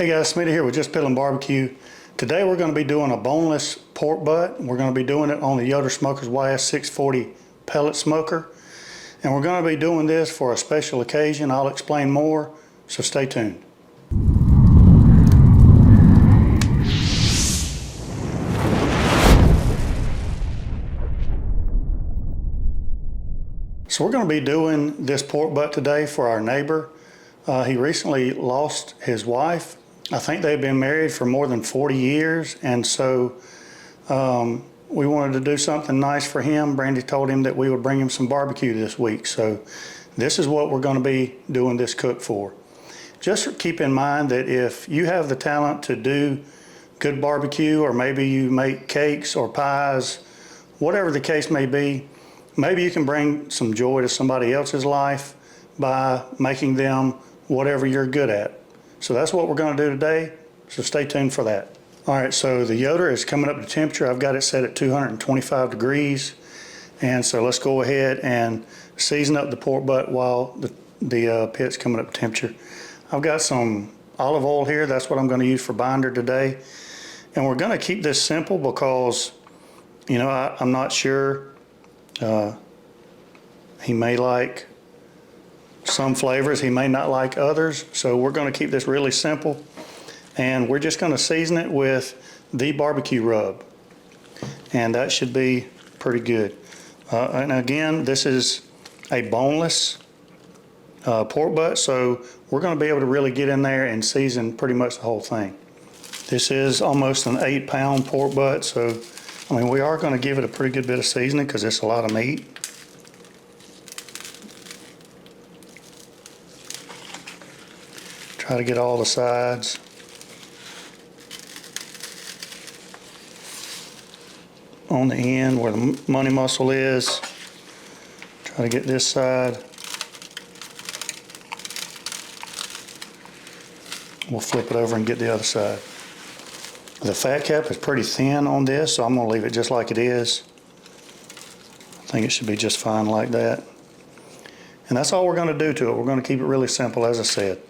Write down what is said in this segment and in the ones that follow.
Hey guys, Smitty here with Just Piddlin BBQ. Today we're going to be doing a boneless pork butt. We're going to be doing it on the Yoder Smokers YS640 pellet smoker. And we're going to be doing this for a special occasion. I'll explain more, so stay tuned. So we're going to be doing this pork butt today for our neighbor. He recently lost his wife. I think they've been married for more than 40 years, and so we wanted to do something nice for him. Brandy told him that we would bring him some barbecue this week, so this is what we're going to be doing this cook for. Just keep in mind that if you have the talent to do good barbecue, or maybe you make cakes or pies, whatever the case may be, maybe you can bring some joy to somebody else's life by making them whatever you're good at. So that's what we're going to do today, so stay tuned for that. All right, so the Yoder is coming up to temperature. I've got it set at 225 degrees. And so let's go ahead and season up the pork butt while the pit's coming up to temperature. I've got some olive oil here. That's what I'm going to use for binder today. And we're going to keep this simple because, you know, I'm not sure. He may like some flavors, he may not like others, so we're going to keep this really simple, and we're just going to season it with the barbecue rub, and that should be pretty good. And again, this is a boneless pork butt, so we're going to be able to really get in there and season pretty much the whole thing. This is almost an 8-pound pork butt, so I mean, we are going to give it a pretty good bit of seasoning because it's a lot of meat. Try to get all the sides. On the end where the money muscle is. Try to get this side. We'll flip it over and get the other side. The fat cap is pretty thin on this, so I'm going to leave it just like it is. I think it should be just fine like that. And that's all we're going to do to it. We're going to keep it really simple, as I said.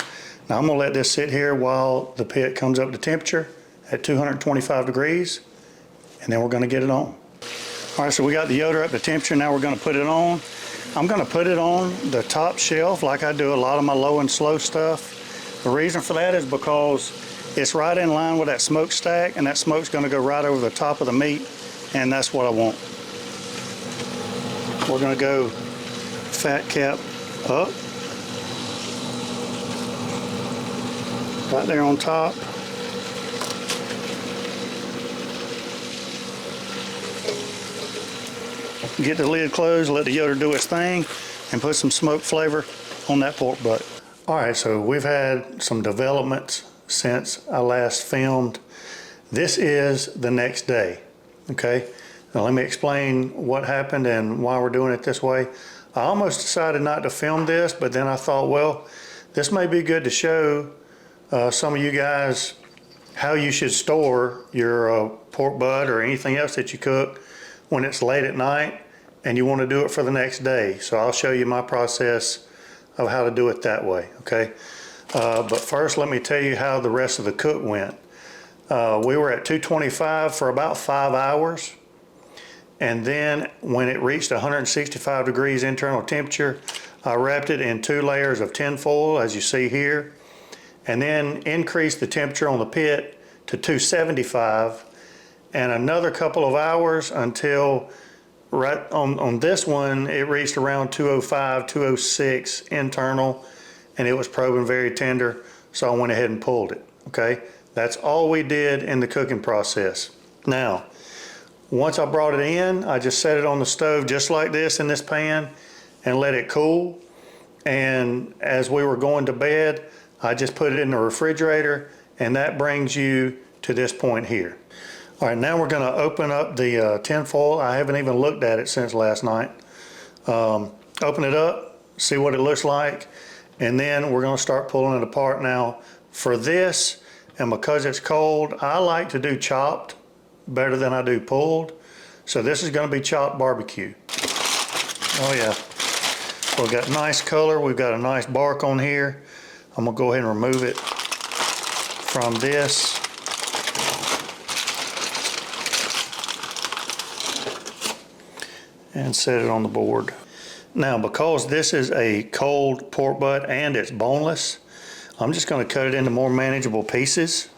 Now I'm going to let this sit here while the pit comes up to temperature at 225 degrees, and then we're going to get it on. All right, so we got the Yoder up to temperature. Now we're going to put it on. I'm going to put it on the top shelf like I do a lot of my low and slow stuff. The reason for that is because it's right in line with that smokestack, and that smoke's going to go right over the top of the meat, and that's what I want. We're going to go fat cap up. Right there on top. Get the lid closed, let the Yoder do its thing, and put some smoke flavor on that pork butt. All right, so we've had some developments since I last filmed. This is the next day, okay? Now let me explain what happened and why we're doing it this way. I almost decided not to film this, but then I thought, well, this may be good to show some of you guys how you should store your pork butt or anything else that you cook when it's late at night and you want to do it for the next day. So I'll show you my process of how to do it that way, okay? But first, let me tell you how the rest of the cook went. We were at 225 for about 5 hours. And then when it reached 165 degrees internal temperature, I wrapped it in 2 layers of tin foil, as you see here, and then increased the temperature on the pit to 275, and another couple of hours until right on this one, it reached around 205, 206 internal, and it was probing very tender, so I went ahead and pulled it, okay? That's all we did in the cooking process. Now, once I brought it in, I just set it on the stove just like this in this pan and let it cool. And as we were going to bed, I just put it in the refrigerator, and that brings you to this point here. All right, now we're going to open up the tin foil. I haven't even looked at it since last night. Open it up, see what it looks like, and then we're going to start pulling it apart. Now, for this, and because it's cold, I like to do chopped better than I do pulled. So this is going to be chopped barbecue. Oh yeah. We've got nice color. We've got a nice bark on here. I'm going to go ahead and remove it from this. And set it on the board. Now, because this is a cold pork butt and it's boneless, I'm just going to cut it into more manageable pieces.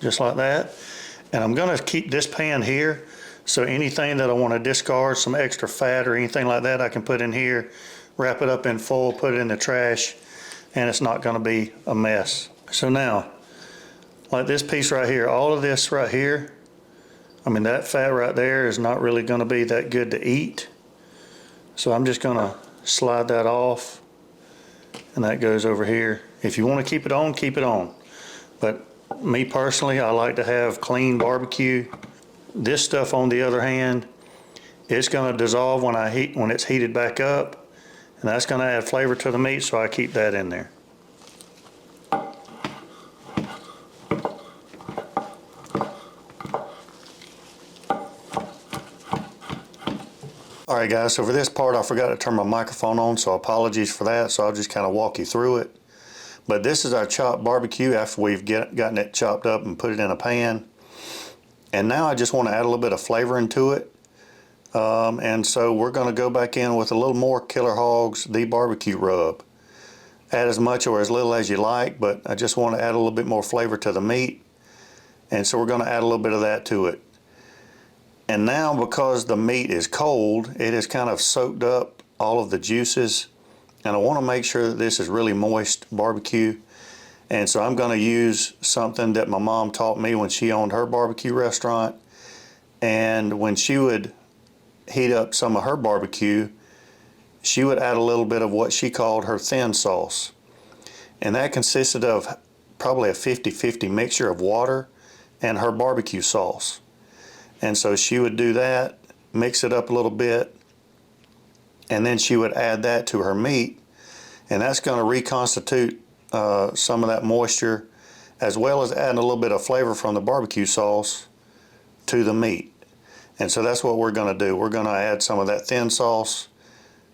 Just like that. And I'm going to keep this pan here, so anything that I want to discard, some extra fat or anything like that, I can put in here, wrap it up in foil, put it in the trash, and it's not going to be a mess. So now, like this piece right here, all of this right here, I mean, that fat right there is not really going to be that good to eat. So I'm just going to slide that off, and that goes over here. If you want to keep it on, keep it on. But me personally, I like to have clean barbecue. This stuff, on the other hand, it's going to dissolve when it's heated back up, and that's going to add flavor to the meat, so I keep that in there. Alright guys, so for this part I forgot to turn my microphone on, so apologies for that, so I'll just kind of walk you through it. But this is our chopped barbecue after we've gotten it chopped up and put it in a pan. And now I just want to add a little bit of flavor into it. And so we're going to go back in with a little more Killer Hogs The Barbecue Rub. Add as much or as little as you like, but I just want to add a little bit more flavor to the meat. And so we're going to add a little bit of that to it. And now, because the meat is cold, it has kind of soaked up all of the juices. And I want to make sure that this is really moist barbecue. And so I'm going to use something that my mom taught me when she owned her barbecue restaurant. And when she would heat up some of her barbecue, she would add a little bit of what she called her thin sauce. And that consisted of probably a 50-50 mixture of water and her barbecue sauce. And so she would do that, mix it up a little bit, and then she would add that to her meat, and that's going to reconstitute some of that moisture, as well as adding a little bit of flavor from the barbecue sauce to the meat. And so that's what we're going to do. We're going to add some of that thin sauce,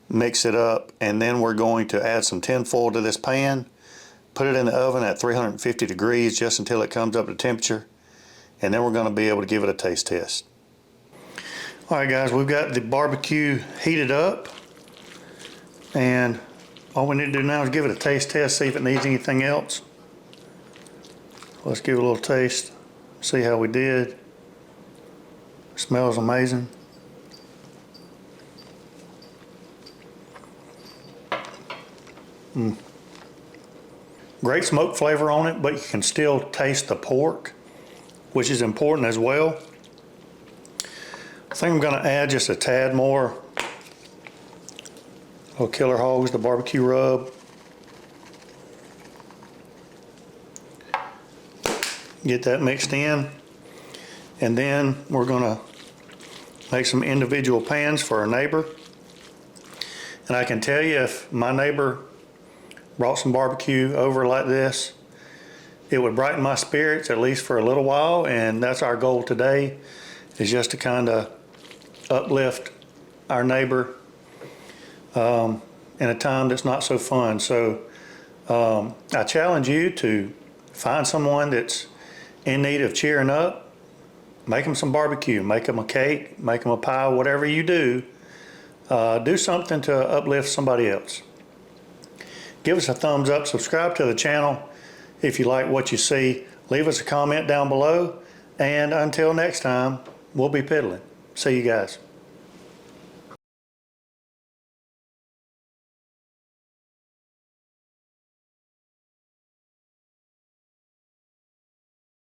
mix it up, and then we're going to add some tin foil to this pan, put it in the oven at 350 degrees just until it comes up to temperature, and then we're going to be able to give it a taste test. Alright guys, we've got the barbecue heated up, and all we need to do now is give it a taste test, see if it needs anything else. Let's give it a little taste, see how we did. Smells amazing. Great smoke flavor on it, but you can still taste the pork, which is important as well. I think I'm going to add just a tad more Killer Hogs, the barbecue rub. Get that mixed in. And then we're going to make some individual pans for our neighbor. And I can tell you, if my neighbor brought some barbecue over like this, it would brighten my spirits, at least for a little while. And that's our goal today, is just to kind of uplift our neighbor in a time that's not so fun. So I challenge you to find someone that's in need of cheering up. Make them some barbecue, make them a cake, make them a pie, whatever you do. Do something to uplift somebody else. Give us a thumbs up, subscribe to the channel if you like what you see. Leave us a comment down below, and until next time, we'll be piddling. See you guys.